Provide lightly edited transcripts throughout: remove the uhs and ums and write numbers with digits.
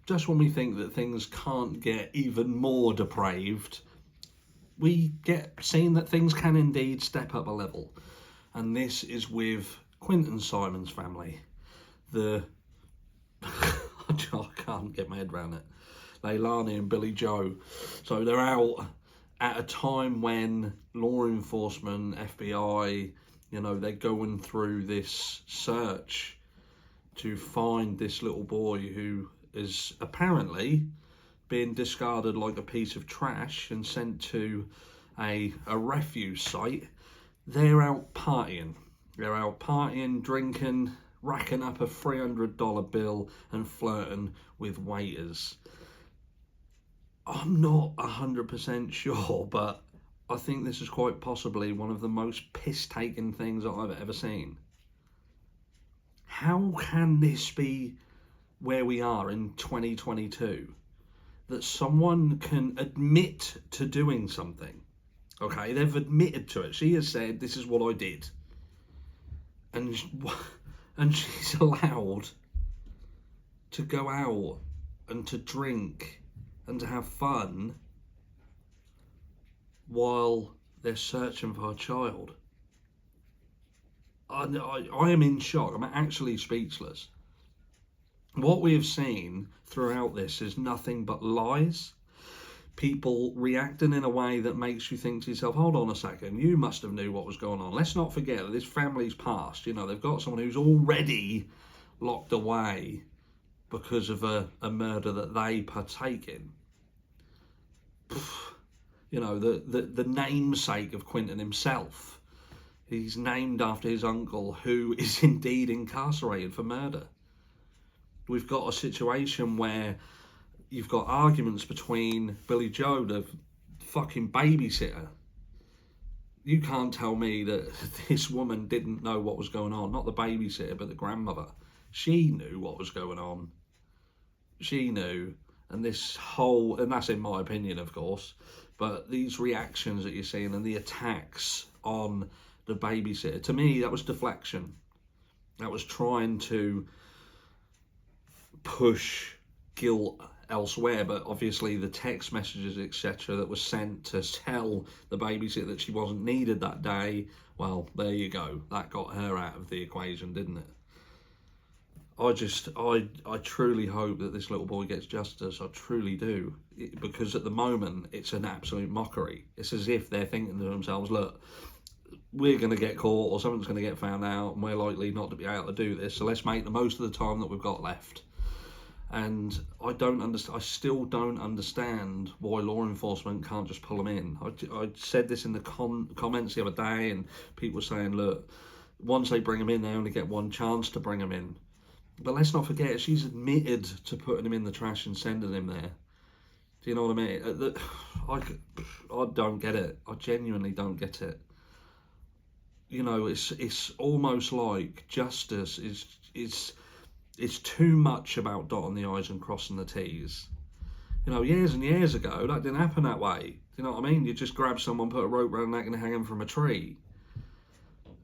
just when we think that things can't get even more depraved, we get seen that things can indeed step up a level. And this is with Quinton Simon's family. I can't get my head around it. Leilani and Billy Joe. So they're out at a time when law enforcement, FBI, they're going through this search to find this little boy who is apparently being discarded like a piece of trash and sent to a refuse site. They're out partying. They're out partying, drinking, racking up a $300 bill and flirting with waiters. I'm not 100% sure, but I think this is quite possibly one of the most piss-taking things that I've ever seen. How can this be where we are in 2022? That someone can admit to doing something. Okay, they've admitted to it. She has said, this is what I did. And she's allowed to go out and to drink and to have fun while they're searching for a child. I am in shock. I'm actually speechless. What we have seen throughout this is nothing but lies. People reacting in a way that makes you think to yourself, hold on a second, you must have knew what was going on. Let's not forget that this family's past. They've got someone who's already locked away because of a murder that they partake in. The namesake of Quintin himself. He's named after his uncle, who is indeed incarcerated for murder. We've got a situation where you've got arguments between Billy Joe, the fucking babysitter. You can't tell me that this woman didn't know what was going on. Not the babysitter, but the grandmother. She knew what was going on. She knew. And that's in my opinion, of course, but these reactions that you're seeing and the attacks on the babysitter, to me, that was deflection. That was trying to push guilt elsewhere, but obviously the text messages, etc., that was sent to tell the babysitter that she wasn't needed that day, well, there you go. That got her out of the equation, didn't it? I truly hope that this little boy gets justice. I truly do. Because at the moment, it's an absolute mockery. It's as if they're thinking to themselves, look, we're going to get caught or something's going to get found out and we're likely not to be able to do this, so let's make the most of the time that we've got left. And I still don't understand why law enforcement can't just pull them in. I said this in the comments the other day, and people were saying, look, once they bring them in, they only get one chance to bring them in. But let's not forget, she's admitted to putting him in the trash and sending him there. Do you know what I mean? I don't get it. I genuinely don't get it. It's almost like justice is too much about dotting the I's and crossing the T's. Years and years ago, that didn't happen that way. Do you know what I mean? You just grab someone, put a rope around their neck and hang them from a tree.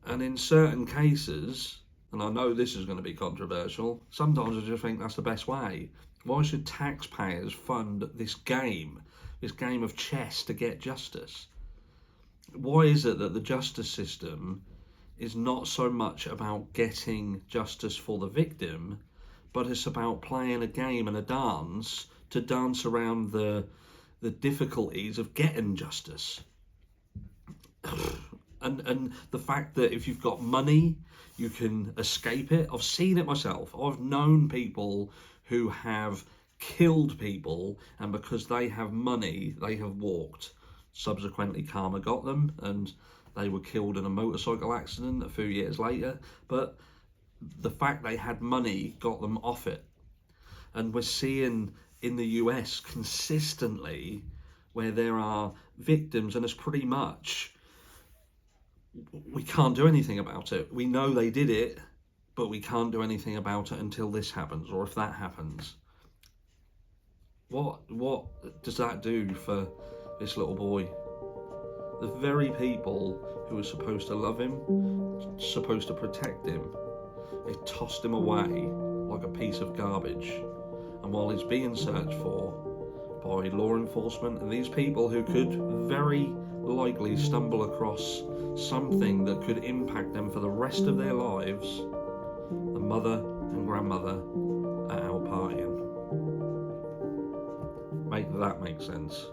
And in certain cases, and I know this is going to be controversial, sometimes I just think that's the best way. Why should taxpayers fund this game of chess to get justice? Why is it that the justice system is not so much about getting justice for the victim, but it's about playing a game and a dance to dance around the difficulties of getting justice? And the fact that if you've got money, you can escape it. I've seen it myself. I've known people who have killed people, and because they have money, they have walked. Subsequently, karma got them, and they were killed in a motorcycle accident a few years later. But the fact they had money got them off it. And we're seeing in the US consistently where there are victims, and it's pretty much, we can't do anything about it. We know they did it, but we can't do anything about it until this happens, or if that happens. What does that do for this little boy? The very people who are supposed to love him, supposed to protect him, they tossed him away like a piece of garbage. and while he's being searched for by law enforcement and these people who could very likely stumble across something that could impact them for the rest of their lives, the mother and grandmother are out partying. Make that make sense?